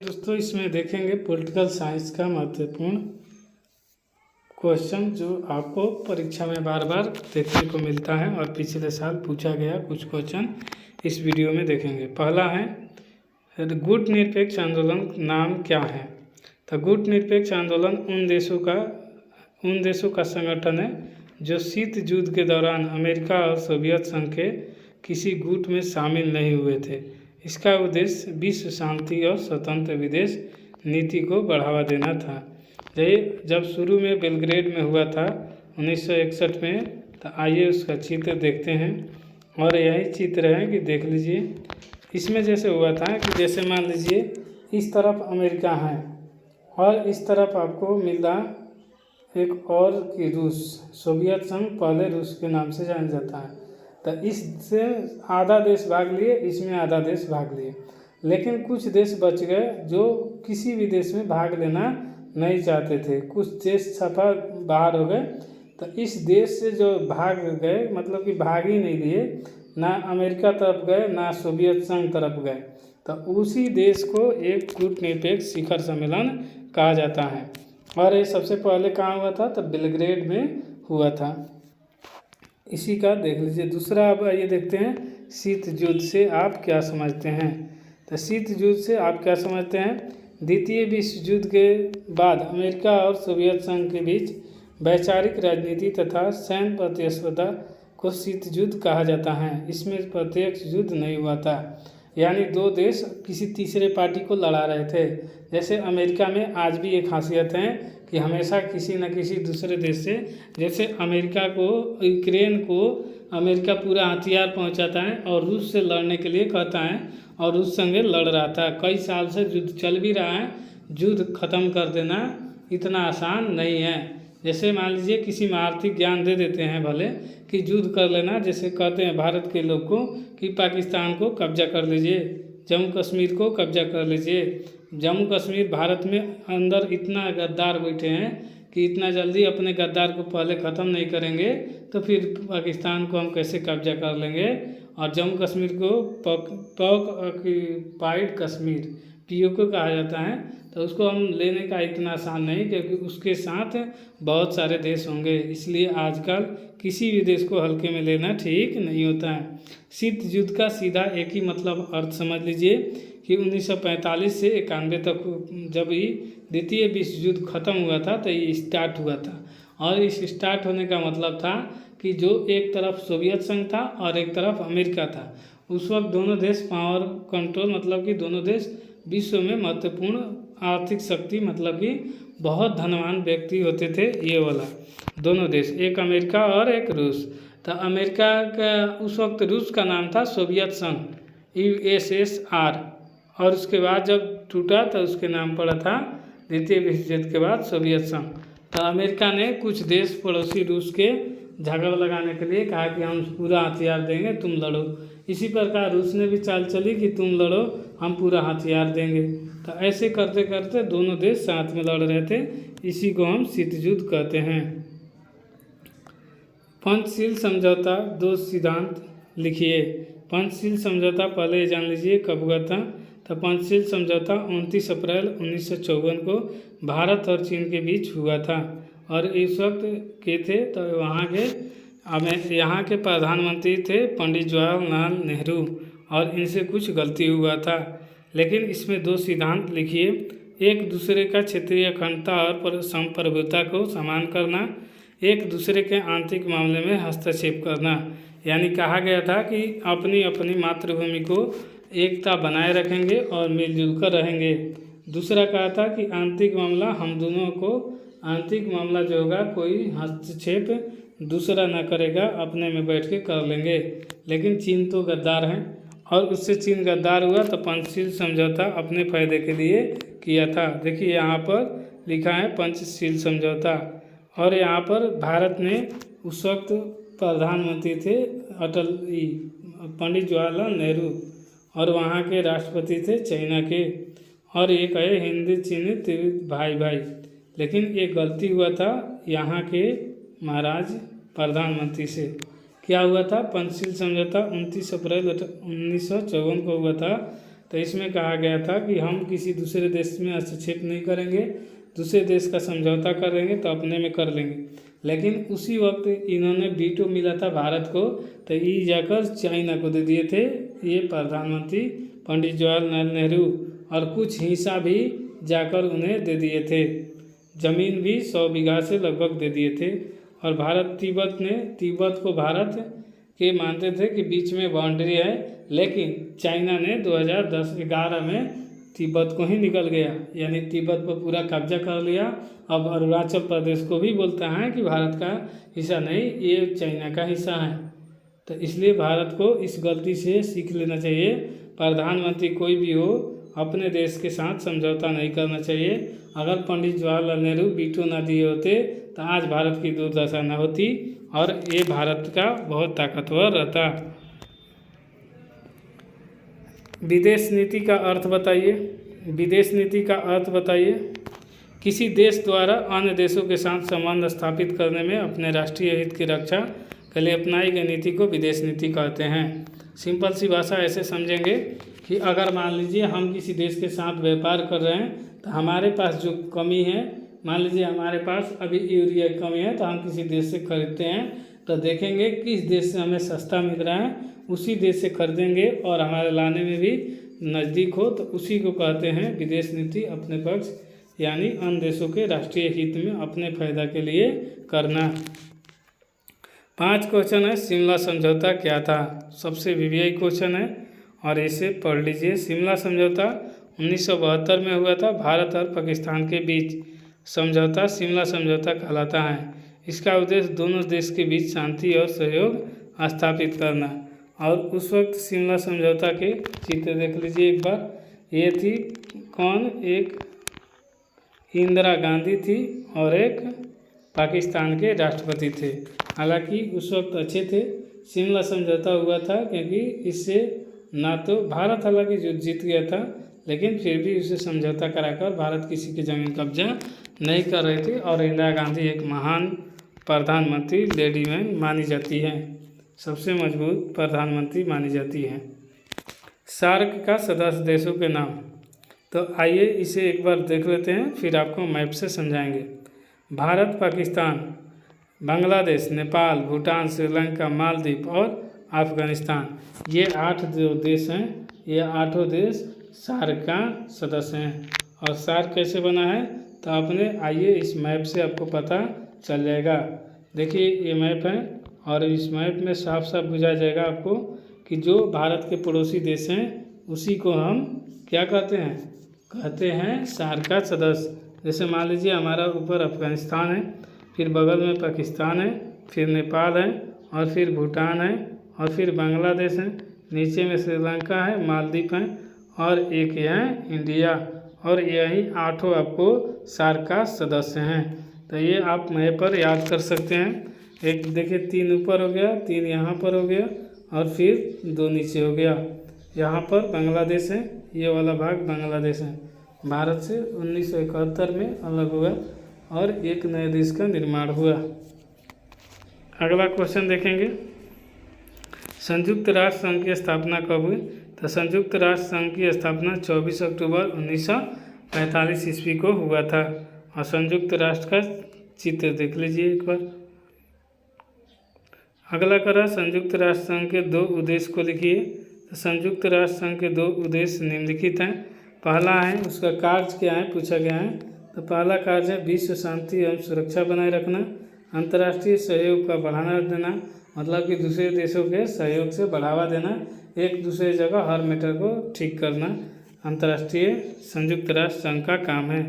दोस्तों इसमें देखेंगे पॉलिटिकल साइंस का महत्वपूर्ण क्वेश्चन जो आपको परीक्षा में बार बार देखने को मिलता है और पिछले साल पूछा गया कुछ क्वेश्चन इस वीडियो में देखेंगे। पहला है गुट निरपेक्ष आंदोलन नाम क्या है। तो गुट निरपेक्ष आंदोलन उन देशों का संगठन है जो शीत युद्ध के दौरान अमेरिका और सोवियत संघ के किसी गुट में शामिल नहीं हुए थे। इसका उद्देश्य विश्व शांति और स्वतंत्र विदेश नीति को बढ़ावा देना था। ये जब शुरू में बेलग्रेड में हुआ था 1961 में, तो आइए उसका चित्र देखते हैं। और यही चित्र है कि देख लीजिए, इसमें जैसे हुआ था कि जैसे मान लीजिए इस तरफ अमेरिका है और इस तरफ आपको मिल रहा एक और कि रूस, सोवियत संघ पहले रूस के नाम से जाना जाता है। तो इससे आधा देश भाग लिए, इसमें आधा देश भाग लिए, लेकिन कुछ देश बच गए जो किसी भी देश में भाग लेना नहीं चाहते थे। कुछ देश सफा बाहर हो गए। तो इस देश से जो भाग गए, मतलब कि भाग ही नहीं लिए, ना अमेरिका तरफ गए ना सोवियत संघ तरफ गए, तो उसी देश को एक गुट निरपेक्ष शिखर सम्मेलन कहा जाता है। और ये सबसे पहले कहाँ हुआ था? तो बेलग्रेड में हुआ था। इसी का देख लीजिए। दूसरा अब ये देखते हैं, शीत युद्ध से आप क्या समझते हैं। तो शीत युद्ध से आप क्या समझते हैं? द्वितीय विश्व युद्ध के बाद अमेरिका और सोवियत संघ के बीच वैचारिक राजनीति तथा सैन्य प्रतिस्पर्धा को शीत युद्ध कहा जाता है। इसमें प्रत्यक्ष युद्ध नहीं हुआ था, यानी दो देश किसी तीसरे पार्टी को लड़ा रहे थे। जैसे अमेरिका में आज भी एक खासियत है कि हमेशा किसी न किसी दूसरे देश से, जैसे अमेरिका को, यूक्रेन को अमेरिका पूरा हथियार पहुंचाता है और रूस से लड़ने के लिए कहता है, और रूस संगे लड़ रहा था। कई साल से युद्ध चल भी रहा है। युद्ध खत्म कर देना इतना आसान नहीं है। जैसे मान लीजिए किसी में आर्थिक ज्ञान दे देते हैं भले कि युद्ध कर लेना, जैसे कहते हैं भारत के लोग को कि पाकिस्तान को कब्जा कर लीजिए, जम्मू कश्मीर को कब्जा कर लीजिए। जम्मू कश्मीर भारत में अंदर इतना गद्दार बैठे हैं कि इतना जल्दी अपने गद्दार को पहले ख़त्म नहीं करेंगे तो फिर पाकिस्तान को हम कैसे कब्जा कर लेंगे। और जम्मू कश्मीर को पाक ऑक्यूपाइड कश्मीर POK कहा जाता है, तो उसको हम लेने का इतना आसान नहीं, क्योंकि उसके साथ बहुत सारे देश होंगे। इसलिए आजकल किसी भी देश को हल्के में लेना ठीक नहीं होता है। शीत युद्ध का सीधा एक ही मतलब अर्थ समझ लीजिए कि 1945 से 91 तक जब ये द्वितीय विश्व युद्ध खत्म हुआ था तो ये स्टार्ट हुआ था। और इस स्टार्ट होने का मतलब था कि जो एक तरफ सोवियत संघ था और एक तरफ अमेरिका था, उस वक्त दोनों देश पावर कंट्रोल, मतलब कि दोनों देश विश्व में महत्वपूर्ण आर्थिक शक्ति, मतलब कि बहुत धनवान व्यक्ति होते थे। ये वाला दोनों देश, एक अमेरिका और एक रूस। तो अमेरिका का उस वक्त रूस का नाम था सोवियत संघ, USSR, और उसके बाद जब टूटा तो उसके नाम पड़ा था द्वितीय विश्व युद्ध के बाद सोवियत संघ। तो अमेरिका ने कुछ देश पड़ोसी रूस के झगड़ा लगाने के लिए कहा कि हम पूरा हथियार देंगे, तुम लड़ो। इसी प्रकार रूस ने भी चाल चली कि तुम लड़ो, हम पूरा हथियार देंगे। तो ऐसे करते करते दोनों देश साथ में लड़ रहे थे। इसी को हम शीत युद्ध कहते हैं। पंचशील समझौता, दो सिद्धांत लिखिए। पंचशील समझौता पहले जान लीजिए कब हुआ था। तो पंचशील समझौता 29 अप्रैल 1954 को भारत और चीन के बीच हुआ था। और इस वक्त के थे तो यहाँ के प्रधानमंत्री थे पंडित जवाहरलाल नेहरू, और इनसे कुछ गलती हुआ था। लेकिन इसमें दो सिद्धांत लिखिए। एक दूसरे का क्षेत्रीय अखंडता और संप्रभुता को समान करना, एक दूसरे के आंतरिक मामले में हस्तक्षेप करना। यानी कहा गया था कि अपनी अपनी मातृभूमि को एकता बनाए रखेंगे और मिलजुल कर रहेंगे। दूसरा कहा था कि आंतरिक मामला हम दोनों को, आंतरिक मामला जो होगा कोई हस्तक्षेप दूसरा न करेगा, अपने में बैठ के कर लेंगे। लेकिन चीन तो गद्दार हैं और उससे चीन गद्दार हुआ तो पंचशील समझौता अपने फायदे के लिए किया था। देखिए यहाँ पर लिखा है पंचशील समझौता। और यहाँ पर भारत ने उस वक्त प्रधानमंत्री थे पंडित जवाहरलाल नेहरू, और वहाँ के राष्ट्रपति थे चाइना के, और एक है हिंदी चीनी त्रिविध भाई भाई। लेकिन एक गलती हुआ था यहाँ के महाराज प्रधानमंत्री से। क्या हुआ था? पंचशील समझौता 29 अप्रैल 1954 को हुआ था। तो इसमें कहा गया था कि हम किसी दूसरे देश में हस्तक्षेप नहीं करेंगे, दूसरे देश का समझौता करेंगे तो अपने में कर लेंगे। लेकिन उसी वक्त इन्होंने वीटो मिला था भारत को, तो ये जाकर चाइना को दे दिए थे ये प्रधानमंत्री पंडित जवाहरलाल नेहरू, और कुछ हिस्सा भी जाकर उन्हें दे दिए थे। ज़मीन भी 100 बीघा से लगभग दे दिए थे। और भारत तिब्बत को भारत के मानते थे कि बीच में बाउंड्री है, लेकिन चाइना ने 2010-11 में तिब्बत को ही निकल गया, यानी तिब्बत पर पूरा कब्जा कर लिया। अब अरुणाचल प्रदेश को भी बोलता है कि भारत का हिस्सा नहीं, ये चाइना का हिस्सा है। तो इसलिए भारत को इस गलती से सीख लेना चाहिए। प्रधानमंत्री कोई भी हो, अपने देश के साथ समझौता नहीं करना चाहिए। अगर पंडित जवाहरलाल नेहरू वीटो ना दिए होते तो आज भारत की दुर्दशा न होती और ये भारत का बहुत ताकतवर रहता। विदेश नीति का अर्थ बताइए। विदेश नीति का अर्थ बताइए। किसी देश द्वारा अन्य देशों के साथ संबंध स्थापित करने में अपने राष्ट्रीय हित की रक्षा के लिए अपनाई गई नीति को विदेश नीति कहते हैं। सिंपल सी भाषा ऐसे समझेंगे कि अगर मान लीजिए हम किसी देश के साथ व्यापार कर रहे हैं तो हमारे पास जो कमी है, मान लीजिए हमारे पास अभी यूरिया की कमी है तो हम किसी देश से खरीदते हैं, तो देखेंगे किस देश से हमें सस्ता मिल रहा है, उसी देश से खरीदेंगे और हमारे लाने में भी नज़दीक हो, तो उसी को कहते हैं विदेश नीति। अपने पक्ष यानी अन्य देशों के राष्ट्रीय हित में अपने फायदा के लिए करना। 5 क्वेश्चन है। शिमला समझौता क्या था? सबसे वीवीआई क्वेश्चन है और इसे पढ़ लीजिए। शिमला समझौता 1972 में हुआ था भारत और पाकिस्तान के बीच। समझौता शिमला समझौता कहलाता है। इसका उद्देश्य दोनों देश के बीच शांति और सहयोग स्थापित करना। और उस वक्त शिमला समझौता के चित्र देख लीजिए एक बार। ये थी कौन? एक इंदिरा गांधी थी और एक पाकिस्तान के राष्ट्रपति थे। हालांकि उस वक्त अच्छे थे। शिमला समझौता हुआ था क्योंकि इससे ना तो भारत हालांकि जो जीत गया था, लेकिन फिर भी उसे समझौता कराकर भारत किसी की ज़मीन कब्जा नहीं कर रही थी। और इंदिरा गांधी एक महान प्रधानमंत्री लेडी मैन मानी जाती हैं, सबसे मजबूत प्रधानमंत्री मानी जाती हैं। सार्क का सदस्य देशों के नाम। तो आइए इसे एक बार देख लेते हैं, फिर आपको मैप से समझाएंगे। भारत, पाकिस्तान, बांग्लादेश, नेपाल, भूटान, श्रीलंका, मालदीव और अफगानिस्तान, ये 8 जो देश हैं, ये 8 देश सार्क का सदस्य हैं। और सार्क कैसे बना है तो आपने आइए इस मैप से आपको पता चल जाएगा। देखिए ये मैप है और इस मैप में साफ साफ बुझा जाएगा आपको कि जो भारत के पड़ोसी देश हैं उसी को हम क्या कहते हैं? कहते हैं सार्क का सदस्य। जैसे मान लीजिए हमारा ऊपर अफगानिस्तान है, फिर बगल में पाकिस्तान है, फिर नेपाल है और फिर भूटान है और फिर बांग्लादेश है, नीचे में श्रीलंका है, मालदीव है और एक है इंडिया। और यही 8 आपको सार्क का सदस्य हैं। तो ये आप मैप पर याद कर सकते हैं। एक देखिए 3 ऊपर हो गया, 3 यहाँ पर हो गया और फिर 2 नीचे हो गया। यहाँ पर बांग्लादेश है, ये वाला भाग बांग्लादेश है। भारत से 1971 में अलग हुआ और एक नए देश का निर्माण हुआ। अगला क्वेश्चन देखेंगे। संयुक्त राष्ट्र संघ की स्थापना कब हुई? तो संयुक्त राष्ट्र संघ की स्थापना 24 अक्टूबर 1945 ईस्वी को हुआ था। और संयुक्त राष्ट्र का चित्र देख लीजिए एक बार। अगला करा संयुक्त राष्ट्र संघ के 2 उद्देश्य को लिखिए। तो संयुक्त राष्ट्र संघ के 2 उद्देश्य निम्नलिखित हैं। पहला है उसका कार्य क्या है पूछा गया है। तो पहला कार्य है विश्व शांति एवं सुरक्षा बनाए रखना, अंतर्राष्ट्रीय सहयोग का बढ़ाना देना, मतलब कि दूसरे देशों के सहयोग से बढ़ावा देना, एक दूसरे जगह हर मैटर को ठीक करना अंतर्राष्ट्रीय संयुक्त राष्ट्र संघ का काम है।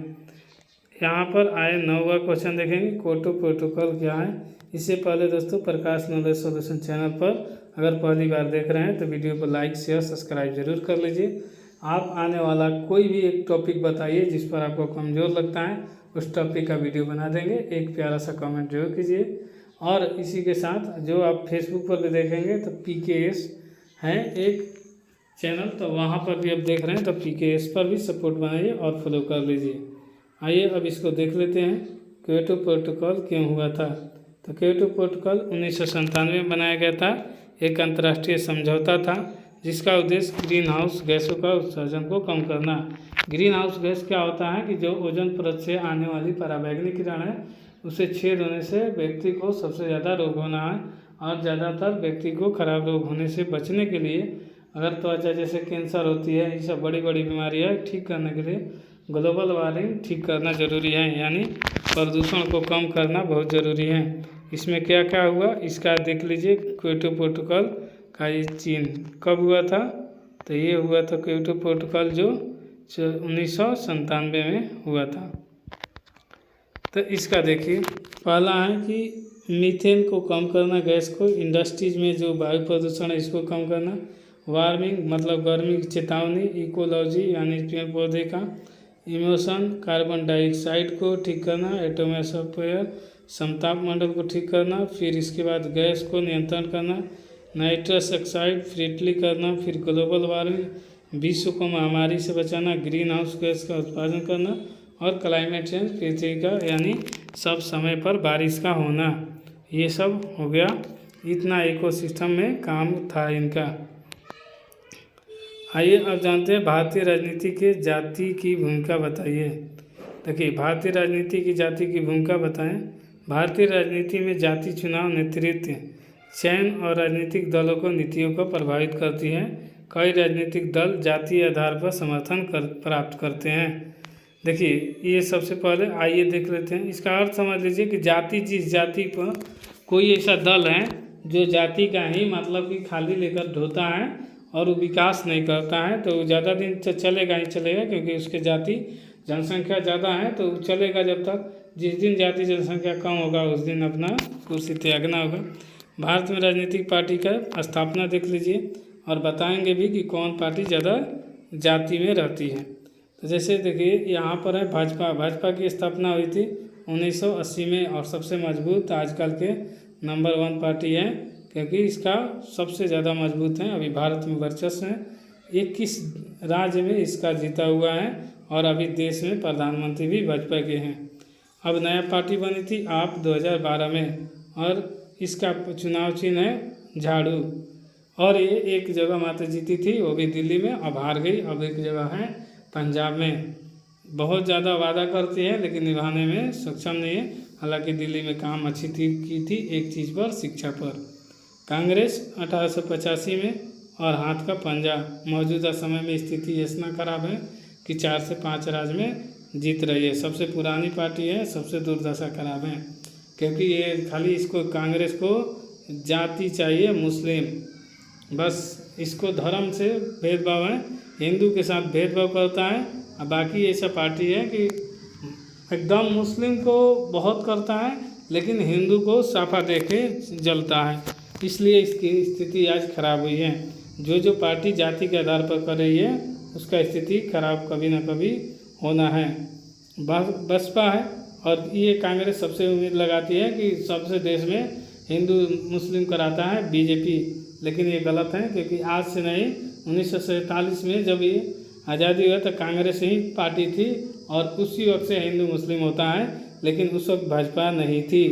यहाँ पर आए 9वां क्वेश्चन देखेंगे। क्योटो प्रोटोकॉल क्या है? इससे पहले दोस्तों प्रकाश नॉलेज सॉल्यूशन चैनल पर अगर पहली बार देख रहे हैं तो वीडियो को लाइक शेयर सब्सक्राइब जरूर कर लीजिए। आप आने वाला कोई भी एक टॉपिक बताइए जिस पर आपको कमज़ोर लगता है, उस टॉपिक का वीडियो बना देंगे। एक प्यारा सा कमेंट जरूर कीजिए। और इसी के साथ जो आप फेसबुक पर भी देखेंगे तो PKS है एक चैनल, तो वहाँ पर भी आप देख रहे हैं तो PKS पर भी सपोर्ट बनाइए और फॉलो कर लीजिए। आइए अब इसको देख लेते हैं। क्योटो प्रोटोकॉल क्यों हुआ था? तो क्योटो प्रोटोकॉल 1997 में बनाया गया था। एक अंतर्राष्ट्रीय समझौता था जिसका उद्देश्य ग्रीन हाउस गैसों का उत्सर्जन को कम करना। ग्रीन हाउस गैस क्या होता है कि जो ओजोन परत से आने वाली पराबैंगनी किरण है उसे छेद होने से व्यक्ति को सबसे ज़्यादा रोग होना है, और ज़्यादातर व्यक्ति को खराब रोग होने से बचने के लिए अगर त्वचा जैसे कैंसर होती है, ये सब बड़ी बड़ी बीमारियाँ ठीक करने के लिए ग्लोबल वार्मिंग ठीक करना ज़रूरी है, यानी प्रदूषण को कम करना बहुत ज़रूरी है। इसमें क्या क्या हुआ इसका देख लीजिए। क्योटो प्रोटोकॉल का ये चिन्ह कब हुआ था, तो ये हुआ था क्योटो प्रोटोकॉल जो 1997 में हुआ था। तो इसका देखिए, पहला है कि मीथेन को कम करना, गैस को, इंडस्ट्रीज में जो वायु प्रदूषण है इसको कम करना, वार्मिंग मतलब गर्मी की चेतावनी, इकोलॉजी यानी पेड़ पौधे का, इमोशन कार्बन डाइऑक्साइड को ठीक करना, एटमॉस्फेयर समताप मंडल को ठीक करना, फिर इसके बाद गैस को नियंत्रण करना, नाइट्रस ऑक्साइड फ्रीटली करना, फिर ग्लोबल वार्मिंग विश्व को महामारी से बचाना, ग्रीन हाउस गैस का उत्पादन करना, और क्लाइमेट चेंज पृथ्वी का यानी सब समय पर बारिश का होना। ये सब हो गया, इतना इकोसिस्टम में काम था इनका। आइए अब जानते हैं भारतीय राजनीति के जाति की भूमिका बताइए। देखिए, भारतीय राजनीति की जाति की भूमिका बताएं। भारतीय राजनीति में जाति चुनाव, नेतृत्व, चयन और राजनीतिक दलों को नीतियों को प्रभावित करती है। कई राजनीतिक दल जातीय आधार पर समर्थन प्राप्त करते हैं। देखिए, ये सबसे पहले आइए देख लेते हैं। इसका अर्थ समझ लीजिए कि जाति, जिस जाति पर कोई ऐसा दल है जो जाति का ही मतलब कि खाली लेकर ढोता है और वो विकास नहीं करता है, तो ज़्यादा दिन तो चलेगा ही चलेगा, क्योंकि उसके जाति जनसंख्या ज़्यादा है तो चलेगा जब तक। जिस दिन जाति जनसंख्या कम होगा उस दिन अपना कुर्सी त्यागना होगा। भारत में राजनीतिक पार्टी का स्थापना देख लीजिए, और बताएंगे भी कि कौन पार्टी ज़्यादा जाति में रहती है। तो जैसे देखिए, यहाँ पर है भाजपा। भाजपा की स्थापना हुई थी 1980 में, और सबसे मजबूत आजकल के नंबर 1 पार्टी है, क्योंकि इसका सबसे ज़्यादा मजबूत है, अभी भारत में वर्चस्व है। 21 राज्य में इसका जीता हुआ है, और अभी देश में प्रधानमंत्री भी भाजपा के हैं। अब नया पार्टी बनी थी आप 2012 में, और इसका चुनाव चिन्ह है झाड़ू, और ये एक जगह मात्र जीती थी, वो भी दिल्ली में, अब हार गई। अब एक जगह है पंजाब में। बहुत ज़्यादा वादा करती है लेकिन निभाने में सक्षम नहीं है। हालांकि दिल्ली में काम अच्छी की थी एक चीज़ पर, शिक्षा पर। कांग्रेस 1885 में, और हाथ का पंजा। मौजूदा समय में स्थिति इतना खराब है कि 4 से 5 राज्य में जीत रही है। सबसे पुरानी पार्टी है, सबसे दुर्दशा खराब है, क्योंकि ये खाली इसको कांग्रेस को जाति चाहिए मुस्लिम, बस इसको धर्म से भेदभाव है, हिंदू के साथ भेदभाव करता है। और बाकी ऐसा पार्टी है कि एकदम मुस्लिम को बहुत करता है लेकिन हिंदू को साफा दे के जलता है, इसलिए इसकी स्थिति आज खराब हुई है। जो पार्टी जाति के आधार पर कर रही है उसका स्थिति खराब कभी ना कभी होना है। बसपा है, और ये कांग्रेस सबसे उम्मीद लगाती है कि सबसे देश में हिंदू मुस्लिम कराता है बीजेपी, लेकिन ये गलत है, क्योंकि आज से नहीं, 1947 में जब ये आज़ादी हुआ तो कांग्रेस ही पार्टी थी, और उसी वक्त से हिंदू मुस्लिम होता है, लेकिन उस वक्त भाजपा नहीं थी।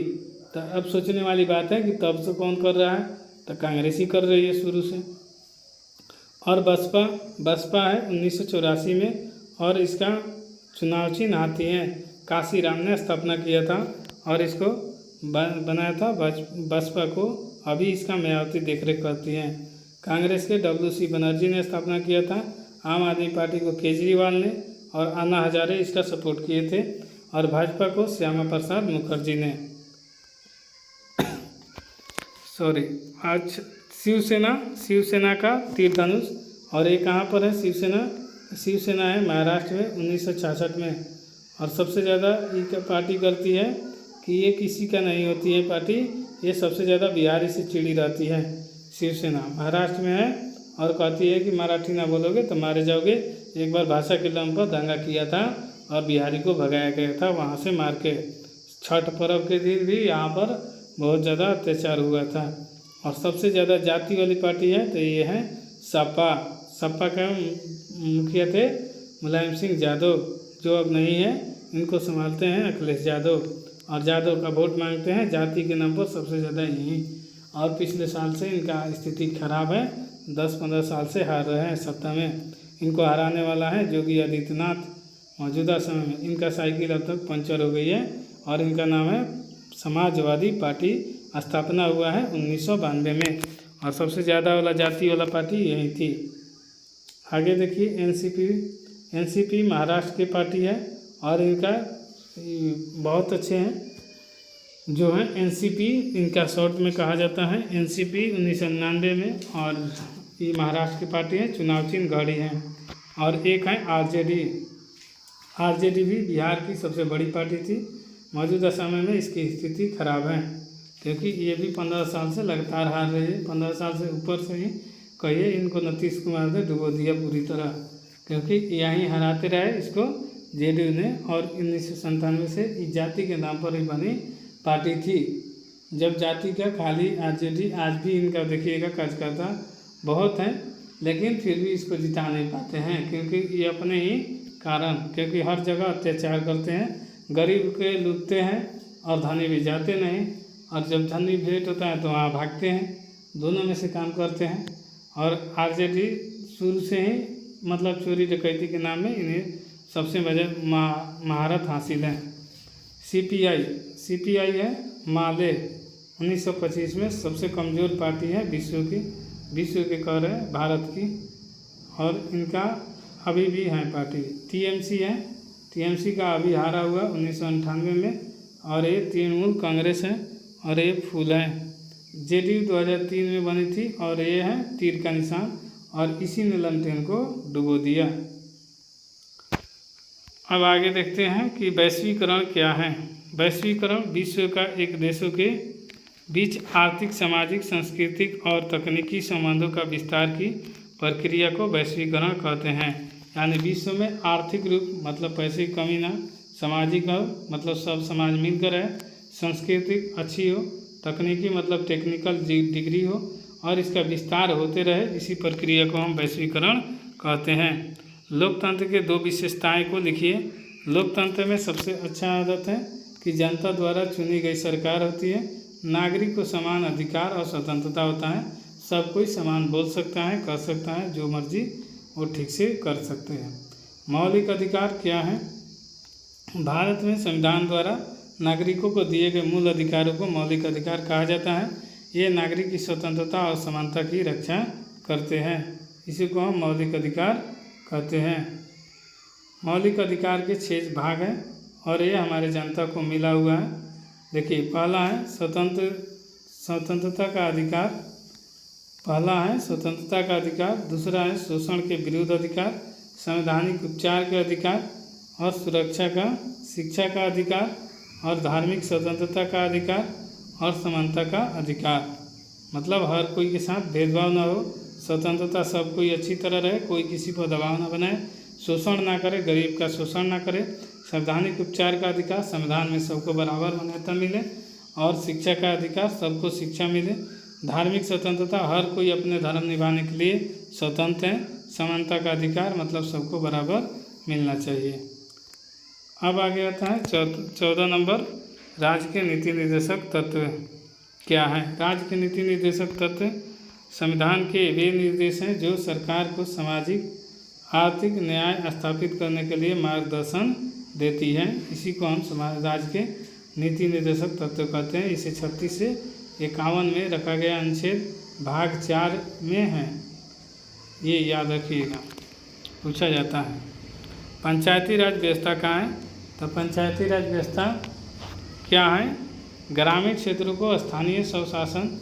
तो अब सोचने वाली बात है कि तब से कौन कर रहा है, तो कांग्रेस ही कर रही है शुरू से। और बसपा है 1984 में, और इसका चुनाव चिन्ह हाथी है। काशी राम ने स्थापना किया था और इसको बनाया था बसपा को। अभी इसका मायावती देखरेख करती है। कांग्रेस के WC बनर्जी ने स्थापना किया था। आम आदमी पार्टी को केजरीवाल ने, और अन्ना हजारे इसका सपोर्ट किए थे, और भाजपा को श्यामा प्रसाद मुखर्जी ने। आज शिवसेना का तीर धनुष, और ये कहाँ पर है शिवसेना है महाराष्ट्र में 1966 में। और सबसे ज़्यादा ये पार्टी करती है कि ये किसी का नहीं होती है पार्टी, ये सबसे ज़्यादा बिहारी से चिड़ी रहती है। शिवसेना महाराष्ट्र में है, और कहती है कि मराठी ना बोलोगे तो मारे जाओगे। एक बार भाषा के दम पर दंगा किया था और बिहारी को भगाया गया था वहाँ से मार के। छठ पर्व के दिन भी यहाँ पर बहुत ज़्यादा अत्याचार हुआ था। और सबसे ज़्यादा जाति वाली पार्टी है तो ये है सपा का मुखिया थे मुलायम सिंह यादव, जो अब नहीं है। इनको संभालते हैं अखिलेश यादव, और यादव का वोट मांगते हैं जाति के नाम पर सबसे ज़्यादा यही। और पिछले साल से इनका स्थिति खराब है, 10-15 साल से हार रहे हैं सत्ता में। इनको हराने वाला है योगी आदित्यनाथ। मौजूदा समय में इनका साइकिल अब तक पंचर हो गई है और इनका नाम है समाजवादी पार्टी। स्थापना हुआ है 1992 में और सबसे ज़्यादा वाला जाति वाला पार्टी यही थी। आगे देखिए एनसीपी महाराष्ट्र की पार्टी है और इनका बहुत अच्छे हैं जो है एनसीपी, इनका शॉर्ट में कहा जाता है एनसीपी 1999 में। और ये महाराष्ट्र की पार्टी है, चुनाव चिन्ह घड़ी है। और एक है आरजेडी भी बिहार की सबसे बड़ी पार्टी थी। मौजूदा समय में इसकी स्थिति खराब है क्योंकि ये भी 15 साल से लगातार हार रही है। 15 साल से ऊपर से ही कहिए, इनको नीतीश कुमार ने डुबो दिया पूरी तरह क्योंकि यहीं हराते रहे इसको जेडीयू ने। और 1997 से इस जाति के नाम पर ही बनी पार्टी थी। जब जाति का खाली आरजेडी, आज भी इनका देखिएगा कार्यकर्ता बहुत हैं लेकिन फिर भी इसको जिता नहीं पाते हैं क्योंकि ये अपने ही कारण, क्योंकि हर जगह अत्याचार करते हैं, गरीब के लूटते हैं और धनी भी जाते नहीं। और जब धनी भेंट होता है तो वहाँ भागते हैं, दोनों में से काम करते हैं। और आरजेडी शुरू से ही मतलब चोरी डकैती के नाम में इन्हें सबसे महारत हासिल है। सीपीआई है माले 1925 में सबसे कमज़ोर पार्टी है विश्व के कह रहे हैं भारत की। और इनका अभी भी है पार्टी। टीएमसी है, टीएमसी का अभी हारा हुआ 1998 में। और ये तृणमूल कांग्रेस है और ये फूल है। जेडीयू 2003 में बनी थी और ये है तीर का निशान और इसी ने लंटेन को डुबो दिया। अब आगे देखते हैं कि वैश्वीकरण क्या है। वैश्वीकरण विश्व का एक देशों के बीच आर्थिक, सामाजिक, सांस्कृतिक और तकनीकी संबंधों का विस्तार की प्रक्रिया को वैश्वीकरण कहते हैं। यानी विश्व में आर्थिक रूप मतलब पैसे की कमी ना, सामाजिक हो मतलब सब समाज मिलकर है, सांस्कृतिक अच्छी हो, तकनीकी मतलब टेक्निकल डिग्री हो और इसका विस्तार होते रहे, इसी प्रक्रिया को हम वैश्वीकरण कहते हैं। लोकतंत्र के 2 विशेषताएं को लिखिए। लोकतंत्र में सबसे अच्छा आदत है कि जनता द्वारा चुनी गई सरकार होती है। नागरिक को समान अधिकार और स्वतंत्रता होता है। सब कोई समान बोल सकता है, कर सकता है, जो मर्जी वो ठीक से कर सकते हैं। मौलिक अधिकार क्या है? भारत में संविधान द्वारा नागरिकों को दिए गए मूल अधिकारों को मौलिक अधिकार कहा जाता है। ये नागरिक की स्वतंत्रता और समानता की रक्षा करते हैं, इसी को हम मौलिक अधिकार कहते हैं। मौलिक अधिकार के 6 भाग हैं और ये हमारे जनता को मिला हुआ है। देखिए, पहला है स्वतंत्रता का अधिकार। पहला है स्वतंत्रता का अधिकार, दूसरा है शोषण के विरुद्ध अधिकार, संवैधानिक उपचार के अधिकार और सुरक्षा का, शिक्षा का अधिकार और धार्मिक स्वतंत्रता का अधिकार और समानता का अधिकार। मतलब हर कोई के साथ भेदभाव ना हो, स्वतंत्रता सब कोई अच्छी तरह रहे, कोई किसी पर दबाव ना बनाए, शोषण ना करे, गरीब का शोषण ना करे। संवैधानिक उपचार का अधिकार, संविधान में सबको बराबर मान्यता मिले। और शिक्षा का अधिकार, सबको शिक्षा मिले। धार्मिक स्वतंत्रता, हर कोई अपने धर्म निभाने के लिए स्वतंत्र है। समानता का अधिकार मतलब सबको बराबर मिलना चाहिए। अब आगे आता है 14 नंबर, राज्य के नीति निर्देशक तत्व क्या है। राज्य के नीति निर्देशक तत्व संविधान के वे निर्देश हैं जो सरकार को सामाजिक आर्थिक न्याय स्थापित करने के लिए मार्गदर्शन देती है। इसी को हम राज्य के नीति निर्देशक तत्व कहते हैं। इसे 36 से 51 में रखा गया अनुच्छेद भाग 4 में है, ये याद रखिएगा, पूछा जाता है। पंचायती राज व्यवस्था कहाँ है? तो पंचायती राज व्यवस्था क्या है? ग्रामीण क्षेत्रों को स्थानीय स्वशासन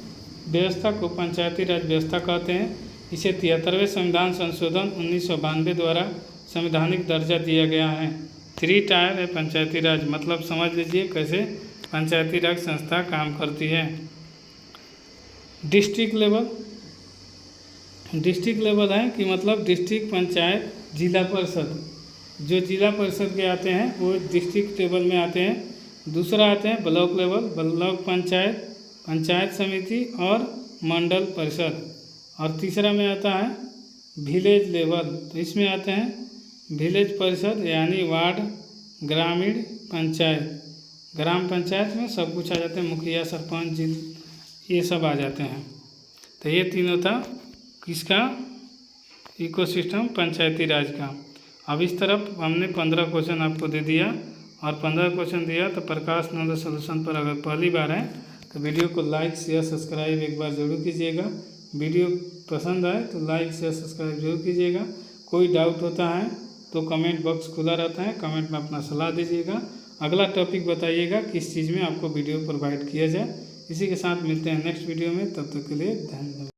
व्यवस्था को पंचायती राज व्यवस्था कहते हैं। इसे 73वें संविधान संशोधन 1992 द्वारा संवैधानिक दर्जा दिया गया है। 3 टायर है पंचायती राज, मतलब समझ लीजिए कैसे पंचायती राज संस्था काम करती है। डिस्ट्रिक्ट लेवल है कि मतलब डिस्ट्रिक्ट पंचायत, जिला परिषद, जो जिला परिषद के आते हैं वो डिस्ट्रिक्ट लेवल में आते हैं। दूसरा आते हैं block level, block panchayat, panchayat समिति और मंडल परिषद। और तीसरा में आता है विलेज लेवल, तो इसमें आते हैं विलेज परिषद यानी वार्ड, ग्रामीण पंचायत। ग्राम पंचायत में सब कुछ आ जाते हैं, मुखिया, सरपंच, ये सब आ जाते हैं। तो ये तीनों था किसका? इकोसिस्टम पंचायती राज का। अब इस तरफ हमने 15 क्वेश्चन आपको दे दिया और 15 क्वेश्चन दिया। तो प्रकाश नॉलेज सॉल्यूशन पर अगर पहली बार है तो वीडियो को लाइक शेयर सब्सक्राइब एक बार जरूर कीजिएगा। वीडियो पसंद आए तो लाइक शेयर सब्सक्राइब जरूर कीजिएगा। कोई डाउट होता है तो कमेंट बॉक्स खुला रहता है, कमेंट में अपना सलाह दीजिएगा। अगला टॉपिक बताइएगा किस चीज़ में आपको वीडियो प्रोवाइड किया जाए। इसी के साथ मिलते हैं नेक्स्ट वीडियो में, तब तक के लिए धन्यवाद।